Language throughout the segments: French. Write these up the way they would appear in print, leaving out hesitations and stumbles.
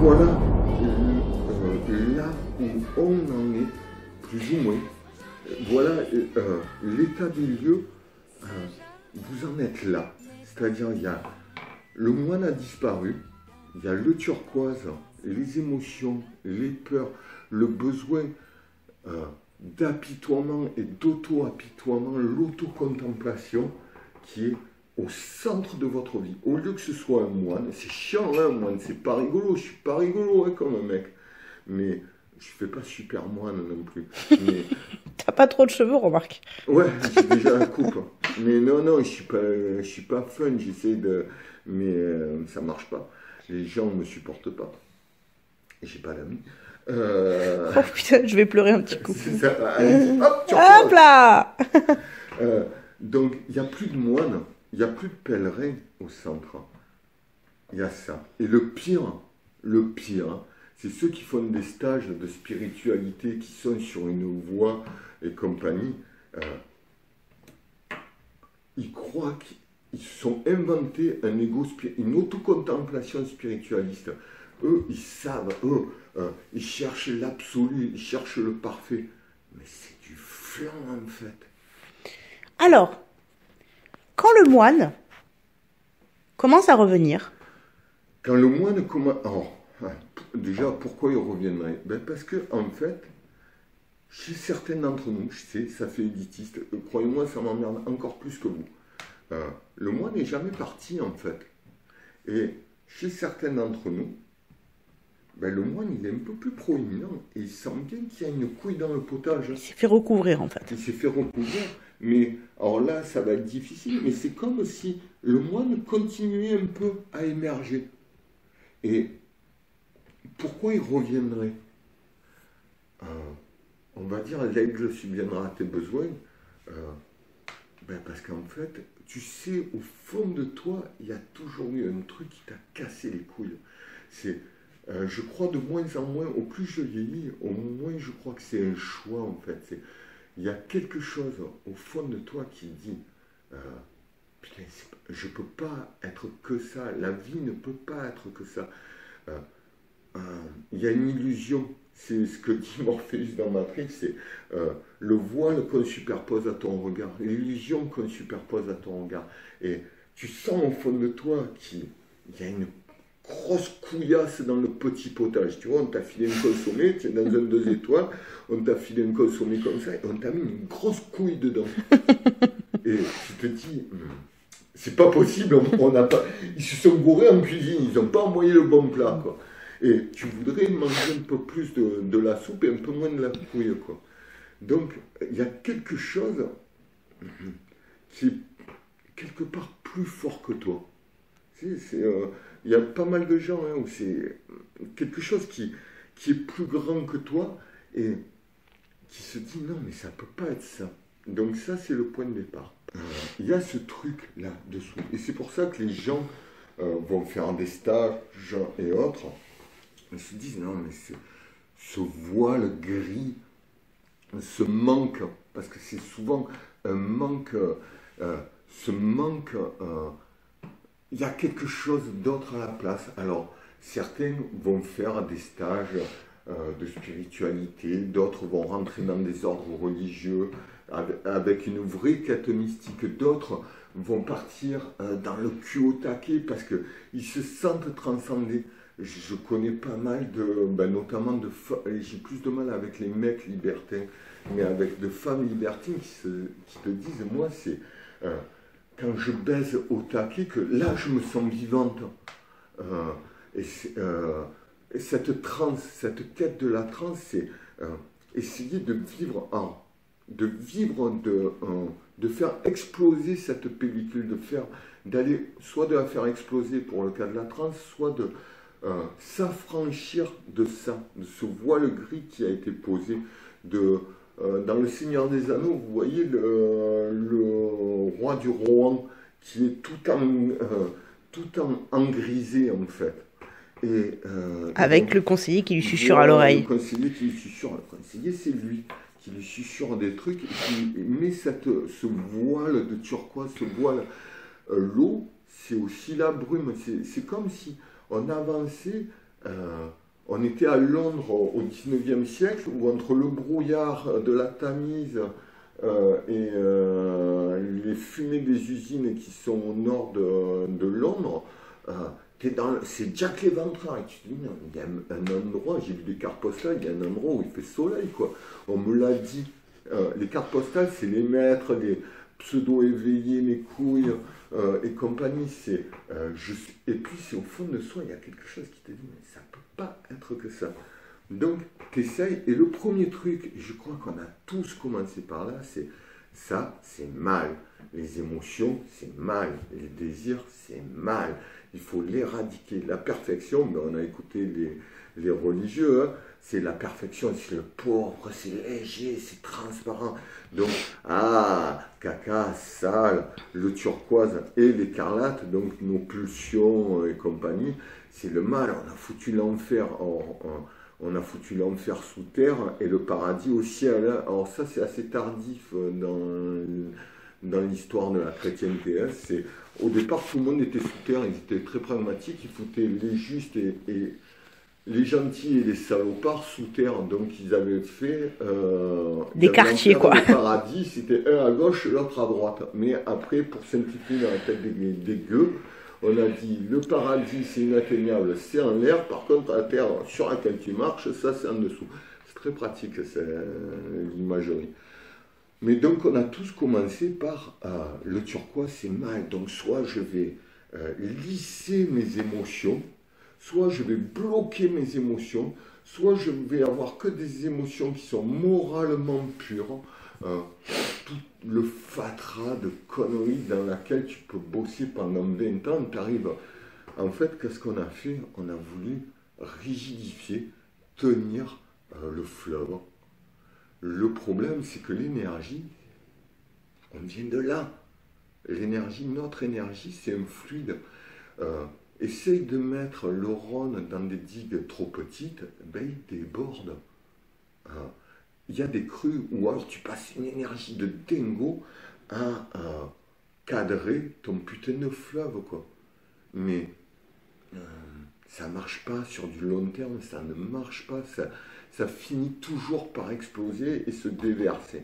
voilà là où on en est, plus ou moins. Voilà l'état des lieux, vous en êtes là. C'est-à-dire, il y a le moine a disparu, il y a le turquoise, les émotions, les peurs, le besoin d'apitoiement et d'auto-apitoiement, l'autocontemplation qui est au centre de votre vie. Au lieu que ce soit un moine, c'est chiant hein, un moine, c'est pas rigolo, je suis pas rigolo hein, comme un mec, mais je fais pas super moine non plus. Mais... T'as pas trop de cheveux, remarque. Ouais, j'ai déjà la coupe. Mais non, je suis pas fun, j'essaie de... Mais ça marche pas. Les gens me supportent pas. J'ai pas d'amis. Oh putain, je vais pleurer un petit coup. C'est ça. Allez, hop, tu Hop là. Donc, il n'y a plus de moines, il n'y a plus de pèlerins au centre. Il y a ça. Et le pire, c'est ceux qui font des stages de spiritualité, qui sont sur une voie et compagnie. Ils croient qu'ils se sont inventés un ego, une autocontemplation spiritualiste. Eux, ils savent, ils cherchent l'absolu, ils cherchent le parfait. Mais c'est du flan en fait. Alors, quand le moine commence à revenir... Quand le moine commence... Alors, déjà, pourquoi il reviendrait? Parce que, en fait, chez certains d'entre nous, je sais, ça fait élitiste, croyez-moi, ça m'emmerde encore plus que vous. Le moine n'est jamais parti, en fait. Et chez certains d'entre nous, le moine, il est un peu plus proéminent, et il sent bien qu'il y a une couille dans le potage. Il s'est fait recouvrir, en fait. Il s'est fait recouvrir, mais, alors là, ça va être difficile, mais c'est comme si le moine continuait un peu à émerger. Et pourquoi il reviendrait? On va dire, l'aigle subviendra à tes besoins, parce qu'en fait, tu sais, au fond de toi, il y a toujours eu un truc qui t'a cassé les couilles. C'est, je crois de moins en moins, au plus je vieillis, au moins je crois que c'est un choix en fait. Il y a quelque chose au fond de toi qui dit, putain, je ne peux pas être que ça, la vie ne peut pas être que ça. Il y a une illusion, c'est ce que dit Morpheus dans Matrix, c'est le voile qu'on superpose à ton regard, l'illusion qu'on superpose à ton regard. Et tu sens au fond de toi qu'il y a une grosse couillasse dans le petit potage. Tu vois, on t'a filé un consommé, tu es dans un 2 étoiles, on t'a filé un consommé comme ça, et on t'a mis une grosse couille dedans. Et tu te dis, c'est pas possible, on n'a pas... Ils se sont gourés en cuisine, ils n'ont pas envoyé le bon plat, quoi. Et tu voudrais manger un peu plus de la soupe et un peu moins de la couille, quoi. Donc, il y a quelque chose qui est quelque part plus fort que toi. Il y a pas mal de gens où c'est quelque chose qui est plus grand que toi et qui se dit non, mais ça ne peut pas être ça. Donc ça, c'est le point de départ. Il y a ce truc-là dessous. Et c'est pour ça que les gens vont faire des stages et autres. Ils se disent non, mais ce voile gris, ce manque, parce que c'est souvent un manque, ce manque, il y a quelque chose d'autre à la place. Alors, certains vont faire des stages de spiritualité, d'autres vont rentrer dans des ordres religieux avec une vraie quête mystique, d'autres vont partir dans le cul au taquet parce qu'ils se sentent transcendés. Je connais pas mal notamment de femmes, j'ai plus de mal avec les mecs libertins, mais avec de femmes libertines qui te disent, moi c'est quand je baise au taquet que là je me sens vivante. Et cette transe, cette quête de la transe, c'est essayer de vivre de faire exploser cette pellicule, soit de la faire exploser pour le cas de la transe, soit de s'affranchir de ça, de ce voile gris qui a été posé. Dans le Seigneur des Anneaux, vous voyez le roi du Rohan qui est tout en engrisé en fait. Et, avec donc, le conseiller qui lui susurre à l'oreille. Le conseiller qui lui susurre, le conseiller c'est lui qui lui susurre des trucs, et qui met ce voile de turquoise, ce voile. L'eau, c'est aussi la brume, c'est comme si on avançait on était à Londres au 19e siècle, où entre le brouillard de la Tamise les fumées des usines qui sont au nord de Londres, c'est Jack l'Éventreur. Et tu te dis, non, il y a un endroit, j'ai vu des cartes postales, il y a un endroit où il fait soleil, quoi. On me l'a dit. Les cartes postales, c'est les maîtres, les pseudo-éveillés, mes couilles et compagnie. Et puis, c'est au fond de soi, il y a quelque chose qui te dit, mais ça peut pas être que ça. Donc, t'essayes. Et le premier truc, je crois qu'on a tous commencé par là, c'est ça, c'est mal. Les émotions, c'est mal. Les désirs, c'est mal. Il faut l'éradiquer. La perfection, ben on a écouté les religieux, hein, c'est la perfection, c'est le pauvre, c'est léger, c'est transparent. Donc, caca, sale, le turquoise et l'écarlate, donc nos pulsions et compagnie, c'est le mal. On a foutu l'enfer on a foutu l'enfer sous terre et le paradis au ciel. Hein. Alors ça, c'est assez tardif dans l'histoire de la chrétienté. Hein. Au départ, tout le monde était sous terre, ils étaient très pragmatiques, ils foutaient les justes et les gentils et les salopards sous terre. Donc ils avaient fait des quartiers, quoi. Le paradis, c'était un à gauche, l'autre à droite. Mais après, pour simplifier dans la tête des gueux, on a dit le paradis c'est inatteignable, c'est en l'air, par contre la terre sur laquelle tu marches, ça c'est en dessous. C'est très pratique, c'est l'imagerie. Mais donc on a tous commencé par le turquoise c'est mal, donc soit je vais lisser mes émotions, soit je vais bloquer mes émotions, soit je vais avoir que des émotions qui sont moralement pures. Tout le fatras de conneries dans laquelle tu peux bosser pendant 20 ans, tu arrives. En fait, qu'est-ce qu'on a fait? On a voulu rigidifier, tenir le fleuve. Le problème, c'est que l'énergie, on vient de là. L'énergie, notre énergie, c'est un fluide. Essaye de mettre le Rhône dans des digues trop petites, ben il déborde. Il y a des crues où alors tu passes une énergie de dingo à cadrer ton putain de fleuve, quoi. Mais ça marche pas sur du long terme, ça ne marche pas, ça finit toujours par exploser et se déverser.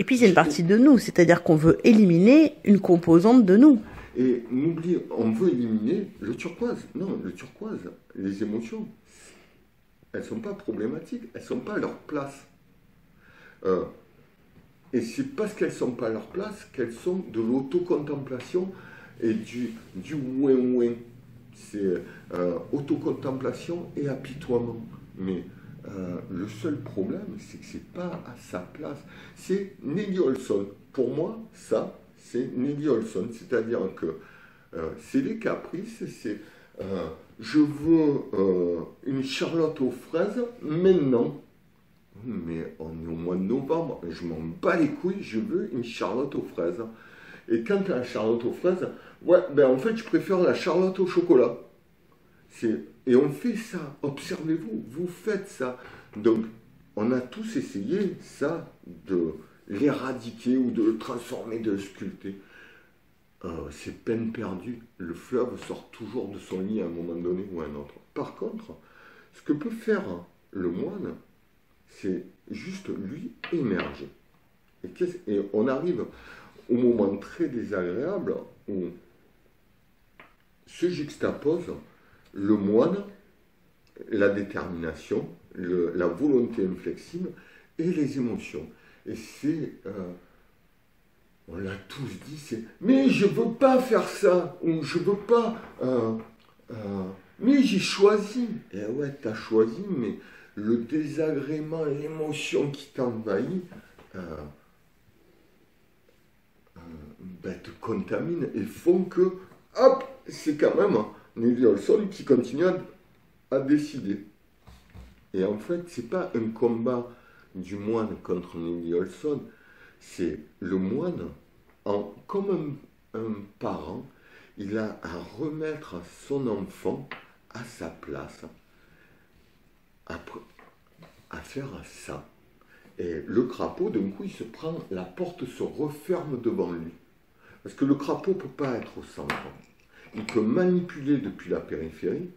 Et puis c'est une partie de nous, c'est-à-dire qu'on veut éliminer une composante de nous. Et n'oublie, on veut éliminer le turquoise. Non, le turquoise, les émotions, elles ne sont pas problématiques, elles ne sont pas à leur place. Et c'est parce qu'elles ne sont pas à leur place qu'elles sont de l'autocontemplation et du ouin-ouin. C'est autocontemplation et apitoiement. Mais le seul problème, c'est que ce n'est pas à sa place. C'est Nelly Olson. Pour moi, ça, c'est Nelly Olson. C'est-à-dire que c'est les caprices, c'est... je veux une Charlotte aux fraises maintenant. Mais on est au mois de novembre, je m'en bats les couilles, je veux une Charlotte aux fraises. Et quand tu as la Charlotte aux fraises, ouais, ben en fait, je préfère la Charlotte au chocolat. Et on fait ça, observez-vous, vous faites ça. Donc, on a tous essayé ça, de l'éradiquer ou de le transformer, de le sculpter. C'est peine perdue. Le fleuve sort toujours de son lit à un moment donné ou à un autre. Par contre, ce que peut faire le moine, c'est juste lui émerger. Et on arrive au moment très désagréable où se juxtapose le moine, la détermination, la volonté inflexible et les émotions. Et c'est... on l'a tous dit, c'est « mais je veux pas faire ça » ou « je veux pas... mais j'ai choisi ». Et ouais, t'as choisi, mais le désagrément, l'émotion qui t'envahit te contamine et font que, hop, c'est quand même Nelly Olson qui continue à décider. Et en fait, c'est pas un combat du moine contre Nelly Olson, c'est le moine, comme un parent, il a à remettre son enfant à sa place, à faire ça. Et le crapaud, d'un coup, il se prend, la porte se referme devant lui. Parce que le crapaud ne peut pas être au centre. Il peut manipuler depuis la périphérie,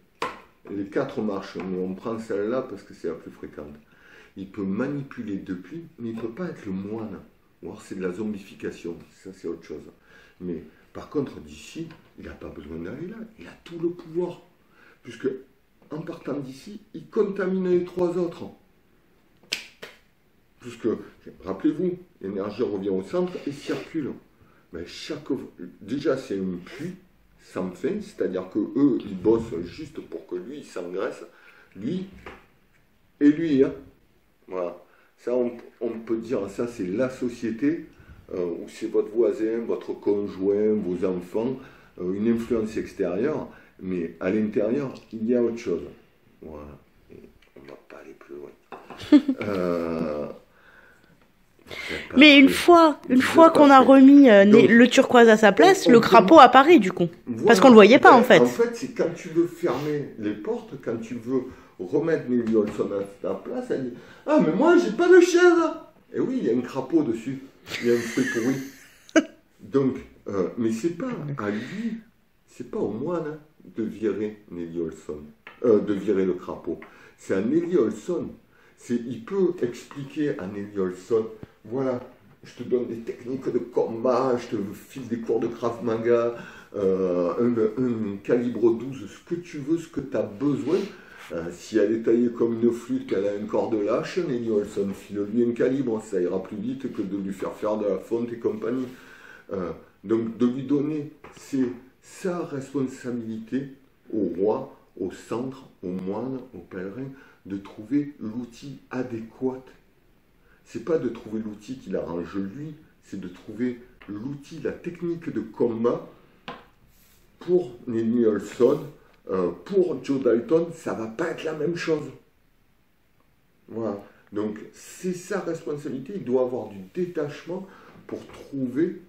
les 4 marches, mais on prend celle-là parce que c'est la plus fréquente. Il peut manipuler depuis, mais il ne peut pas être le moine. Ou alors c'est de la zombification, ça c'est autre chose. Mais par contre, d'ici, il n'a pas besoin d'aller là, il a tout le pouvoir. Puisque en partant d'ici, il contamine les 3 autres. Puisque, rappelez-vous, l'énergie revient au centre et circule. Mais déjà c'est un puits sans fin, c'est-à-dire que eux ils bossent juste pour que lui il s'engraisse, lui et lui. Hein. Voilà. Ça on peut dire, ça c'est la société, où c'est votre voisin, votre conjoint, vos enfants, une influence extérieure, mais à l'intérieur il y a autre chose. Voilà. Et on ne va pas aller plus loin. Mais une fois qu'on a remis le turquoise à sa place, le crapaud apparaît du coup. Voilà. Parce qu'on ne le voyait pas en fait. En fait, c'est quand tu veux fermer les portes, quand tu veux remettre Nelly Olson à sa place, elle dit « Ah, mais moi, j'ai pas de chaise !» Et oui, il y a un crapaud dessus, il y a un fruit pourri. Donc, mais c'est pas à lui, c'est pas au moine de virer Nelly Olson, de virer le crapaud. C'est à Nelly Olson. Il peut expliquer à Nelly Olson, voilà, je te donne des techniques de combat, je te file des cours de Krav Maga, un calibre 12, ce que tu veux, ce que tu as besoin. Si elle est taillée comme une flûte, qu'elle a un corps de lâche, Nelly Olson, file-lui un calibre, ça ira plus vite que de lui faire de la fonte et compagnie. Donc de lui donner, c'est sa responsabilité au roi, au centre, au moine, au pèlerin, de trouver l'outil adéquat. C'est pas de trouver l'outil qui l'arrange lui, c'est de trouver l'outil, la technique de combat pour Nelly Olson, pour Joe Dalton, ça va pas être la même chose. Voilà. Donc c'est sa responsabilité, il doit avoir du détachement pour trouver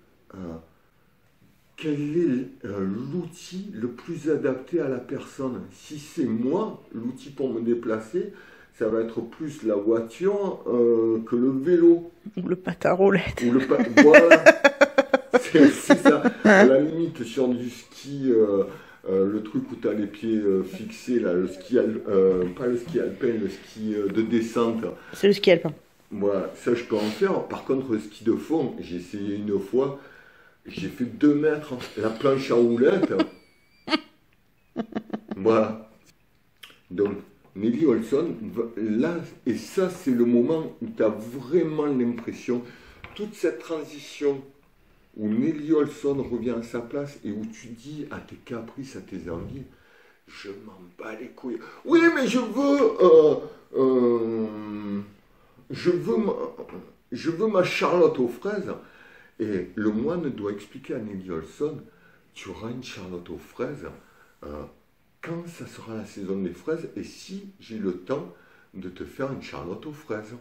quel est l'outil le plus adapté à la personne. Si c'est moi, l'outil pour me déplacer, ça va être plus la voiture que le vélo. Ou le patin à roulettes. Voilà. C'est ça. À la limite, sur du ski, le truc où tu as les pieds fixés, là, le ski, pas le ski alpin, le ski de descente. C'est le ski alpin. Voilà, ça je peux en faire. Par contre, le ski de fond, j'ai essayé une fois. J'ai fait 2 mètres, la planche à roulettes. Voilà. Donc, Nelly Olson, là, et ça, c'est le moment où tu as vraiment l'impression, toute cette transition, où Nelly Olson revient à sa place et où tu dis à tes caprices, à tes envies, je m'en bats les couilles. Oui, mais je veux ma Charlotte aux fraises. Et le moine doit expliquer à Nelly Olson, tu auras une Charlotte aux fraises quand ça sera la saison des fraises et si j'ai le temps de te faire une Charlotte aux fraises.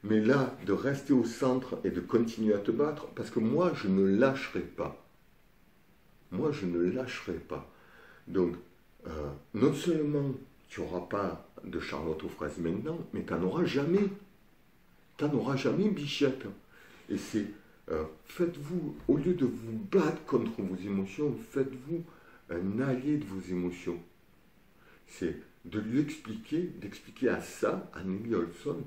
Mais là, de rester au centre et de continuer à te battre, parce que moi, je ne lâcherai pas. Moi, je ne lâcherai pas. Donc, non seulement tu n'auras pas de Charlotte aux fraises maintenant, mais tu n'en auras jamais. Tu n'en auras jamais, bichette. Et c'est, faites-vous, au lieu de vous battre contre vos émotions, faites-vous un allié de vos émotions. C'est de lui expliquer, d'expliquer à ça, à Nelly Olson,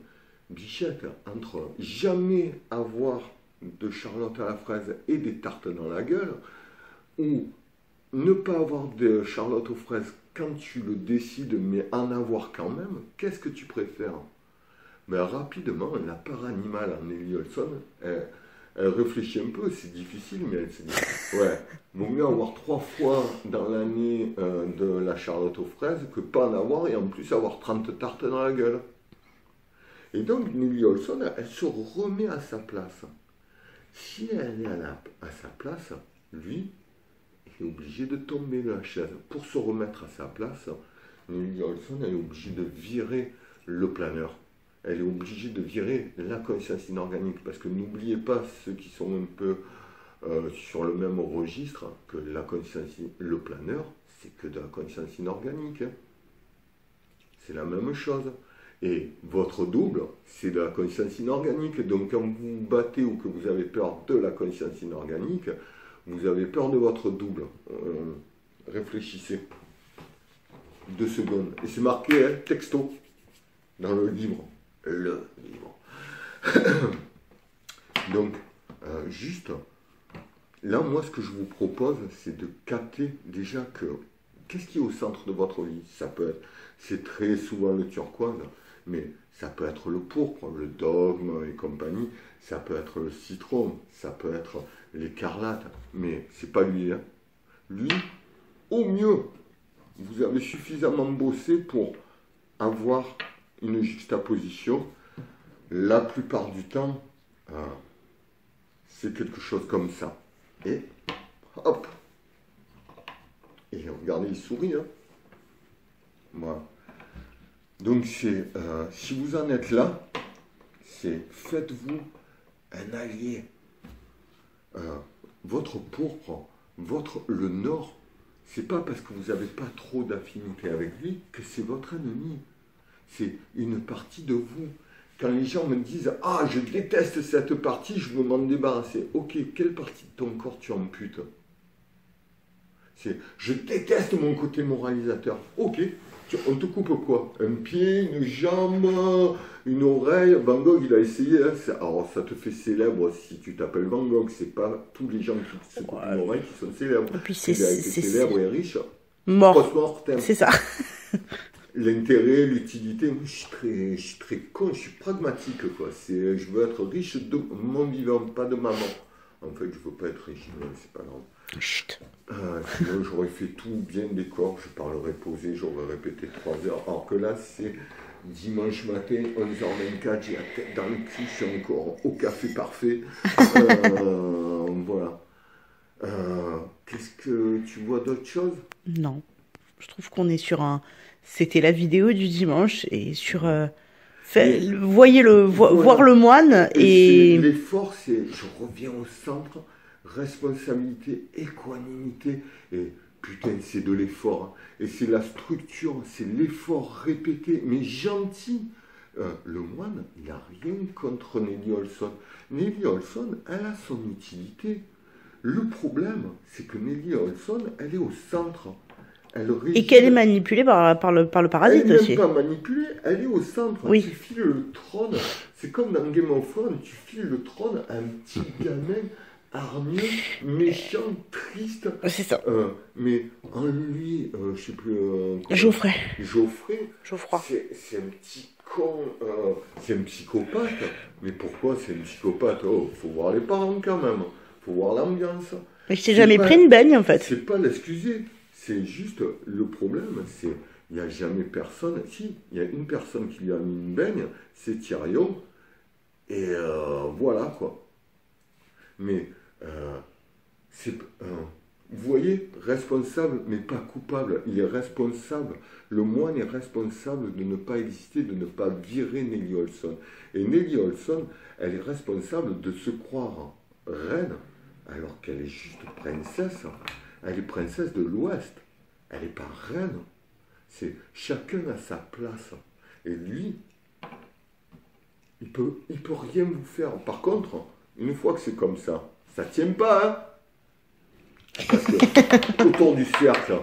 bichette, entre jamais avoir de Charlotte à la fraise et des tartes dans la gueule, ou ne pas avoir de Charlotte aux fraises quand tu le décides, mais en avoir quand même, qu'est-ce que tu préfères? Mais rapidement, la part animale en Nelly Olson, elle réfléchit un peu, c'est difficile, mais elle se dit, ouais, vaut mieux avoir 3 fois dans l'année de la Charlotte aux fraises que pas en avoir et en plus avoir 30 tartes dans la gueule. Et donc Nelly Olson, elle se remet à sa place. Si elle est à sa place, lui, il est obligé de tomber de la chaise. Pour se remettre à sa place, Nelly Olson est obligée de virer le planeur. Elle est obligée de virer la conscience inorganique. Parce que n'oubliez pas, ceux qui sont un peu sur le même registre, que la conscience, le planeur, c'est que de la conscience inorganique. Hein. C'est la même chose. Et votre double, c'est de la conscience inorganique. Donc quand vous vous battez ou que vous avez peur de la conscience inorganique, vous avez peur de votre double. Réfléchissez. 2 secondes. Et c'est marqué, hein, texto, dans le livre. Le livre. Donc, juste, là, moi, ce que je vous propose, c'est de capter déjà que, qu'est-ce qui est au centre de votre vie? Ça peut être, c'est très souvent le turquoise, mais ça peut être le pourpre, le dogme et compagnie, ça peut être le citron, ça peut être l'écarlate, mais c'est pas lui, hein. Lui, au mieux, vous avez suffisamment bossé pour avoir une juxtaposition. La plupart du temps, c'est quelque chose comme ça. Et hop. Et regardez, il sourit, hein. Voilà. Donc c'est, si vous en êtes là, c'est faites-vous un allié. Votre pourpre, le nord, c'est pas parce que vous n'avez pas trop d'affinité avec lui que c'est votre ennemi. C'est une partie de vous. Quand les gens me disent « Ah, je déteste cette partie, je veux m'en débarrasser. » Ok, quelle partie de ton corps tu amputes? C'est « Je déteste mon côté moralisateur. » Ok, on te coupe quoi? Un pied, une jambe, une oreille? Van Gogh, il a essayé. Hein, alors, ça te fait célèbre si tu t'appelles Van Gogh. C'est pas tous les gens qui se coupent une oreille qui sont célèbres. Et puis il a été célèbre et riche. Mort. C'est ça. L'intérêt, l'utilité, moi je suis très con, je suis pragmatique quoi. Je veux être riche de mon vivant, pas de ma mort. En fait, je veux pas être riche, mais c'est pas grave. Chut. Sinon, j'aurais fait tout bien décor, je parlerais posé, j'aurais répété 3 heures. Alors que là, c'est dimanche matin, 11h24, j'ai la tête dans le cul, je suis encore au café parfait. Voilà. Qu'est-ce que tu vois d'autre chose? Non. Je trouve qu'on est sur un... C'était la vidéo du dimanche et sur... voyez voir le moine et... L'effort, c'est... Je reviens au centre, responsabilité, équanimité. Et putain, c'est de l'effort. Hein. Et c'est la structure, c'est l'effort répété, mais gentil. Le moine, il n'a rien contre Nelly Olson. Nelly Olson, elle a son utilité. Le problème, c'est que Nelly Olson, elle est au centre. Et qu'elle est manipulée par le parasite aussi. Elle n'est pas manipulée, elle est au centre. Oui. Tu files le trône. C'est comme dans Game of Thrones, tu files le trône à un petit gamin hargneux, méchant, triste. C'est ça. Mais en lui, je sais plus... Geoffrey. Geoffroy. C'est un petit con, c'est un psychopathe. Mais pourquoi c'est un psychopathe? Oh, faut voir les parents quand même. Faut voir l'ambiance. Mais je t'ai jamais pris une baigne en fait. C'est pas l'excuser. C'est juste, le problème, c'est il n'y a jamais personne. Si, il y a une personne qui lui a mis une baigne, c'est Tyrion. Et voilà quoi. Mais, vous voyez, responsable, mais pas coupable. Il est responsable. Le moine est responsable de ne pas exister, de ne pas virer Nelly Olson. Et Nelly Olson, elle est responsable de se croire reine, alors qu'elle est juste princesse. Elle est princesse de l'Ouest. Elle n'est pas reine. C'est chacun à sa place. Et lui, il peut rien vous faire. Par contre, une fois que c'est comme ça tient pas, hein. Parce que autour du cercle,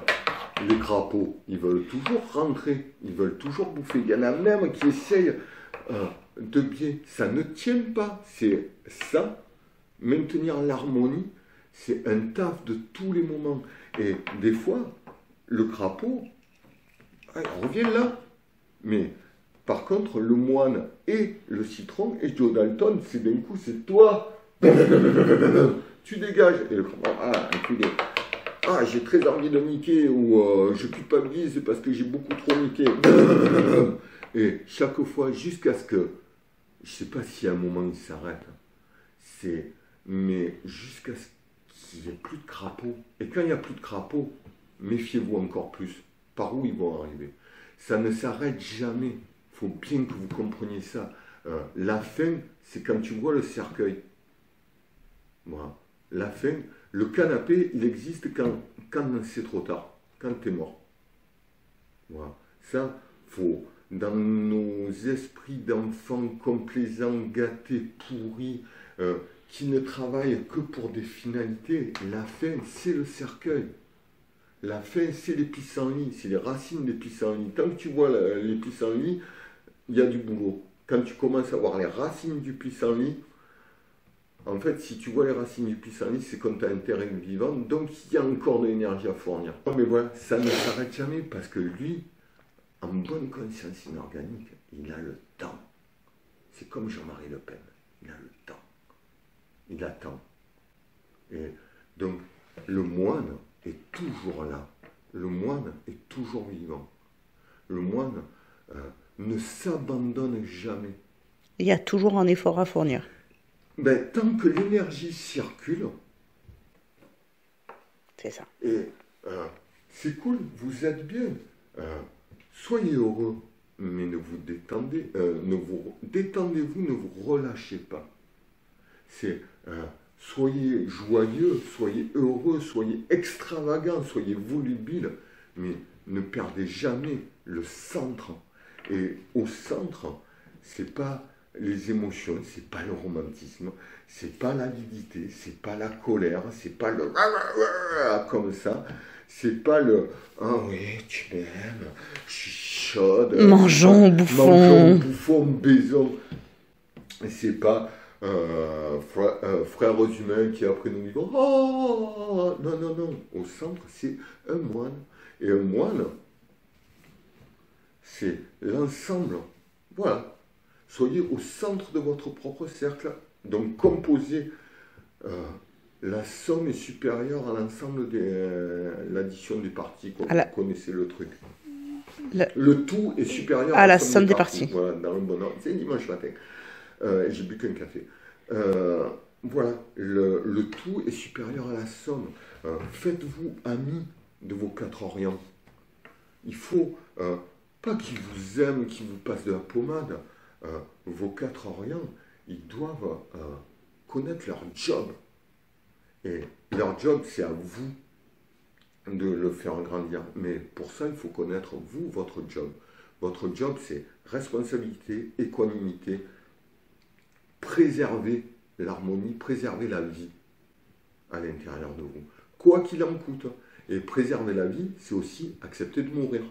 les crapauds, ils veulent toujours rentrer. Ils veulent toujours bouffer. Il y en a même qui essayent de bien. Ça ne tient pas. C'est ça. Maintenir l'harmonie, c'est un taf de tous les moments. Et des fois, le crapaud, il revient là. Mais par contre, le moine et le citron et Joe Dalton, c'est d'un coup, c'est toi. Tu dégages. Et le crapaud, j'ai très envie de niquer ou je culpabilise parce que j'ai beaucoup trop niqué. Et chaque fois, jusqu'à ce que, je ne sais pas si à un moment il s'arrête, mais jusqu'à ce qu'il n'y ait plus de crapauds. Et quand il n'y a plus de crapauds, méfiez-vous encore plus. Par où ils vont arriver? Ça ne s'arrête jamais. Il faut bien que vous compreniez ça. La fin, c'est quand tu vois le cercueil. Voilà. La fin, le canapé, il existe quand c'est trop tard, quand tu es mort. Voilà. Ça, faut, dans nos esprits d'enfants complaisants, gâtés, pourris, qui ne travaillent que pour des finalités, la fin, c'est le cercueil. La fin, c'est les pissenlits, c'est les racines des pissenlits. Tant que tu vois les pissenlits, il y a du boulot. Quand tu commences à voir les racines du pissenlit, en fait, si tu vois les racines du pissenlit, c'est comme tu as un terrain vivant, donc il y a encore de l'énergie à fournir. Mais voilà, ça ne s'arrête jamais parce que lui, en bonne conscience inorganique, il a le temps. C'est comme Jean-Marie Le Pen, il a le temps. Il attend. Et donc, le moine est toujours là. Le moine est toujours vivant. Le moine ne s'abandonne jamais. Il y a toujours un effort à fournir. Ben, tant que l'énergie circule, c'est ça. Et c'est cool, vous êtes bien. Soyez heureux, mais ne vous détendez, détendez-vous, ne vous relâchez pas. C'est soyez joyeux, soyez heureux, soyez extravagants, soyez volubiles, mais ne perdez jamais le centre. Et au centre, c'est pas les émotions, c'est pas le romantisme, c'est pas l'avidité, c'est pas la colère, c'est pas le comme ça, c'est pas le ah oui, tu m'aimes, je suis chaude, mangeons, bouffons, baisons. C'est pas frères humains qui après nous disent oh non, non, non. Au centre, c'est un moine. Et un moine, c'est l'ensemble. Voilà. Soyez au centre de votre propre cercle. Donc, composez. La somme est supérieure à l'ensemble de l'addition des parties. Vous connaissez le truc. Le tout est supérieur à la somme des parties. Voilà, dans le bon ordre. C'est dimanche matin. J'ai bu qu'un café. Voilà, le tout est supérieur à la somme. Faites-vous amis de vos 4 orients. Il faut pas qu'ils vous aiment, qu'ils vous passent de la pommade. Vos 4 orients, ils doivent connaître leur job. Et leur job, c'est à vous de le faire grandir. Mais pour ça, il faut connaître, vous, votre job. Votre job, c'est responsabilité, équanimité, préserver l'harmonie, préserver la vie à l'intérieur de vous. Quoi qu'il en coûte. Et préserver la vie, c'est aussi accepter de mourir.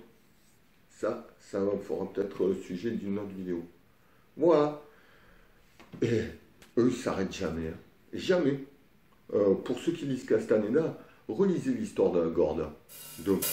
Ça fera peut-être le sujet d'une autre vidéo. Voilà. Et eux, ils ne s'arrêtent jamais. Hein. Jamais. Pour ceux qui lisent Castaneda, relisez l'histoire de la Gorda. Donc,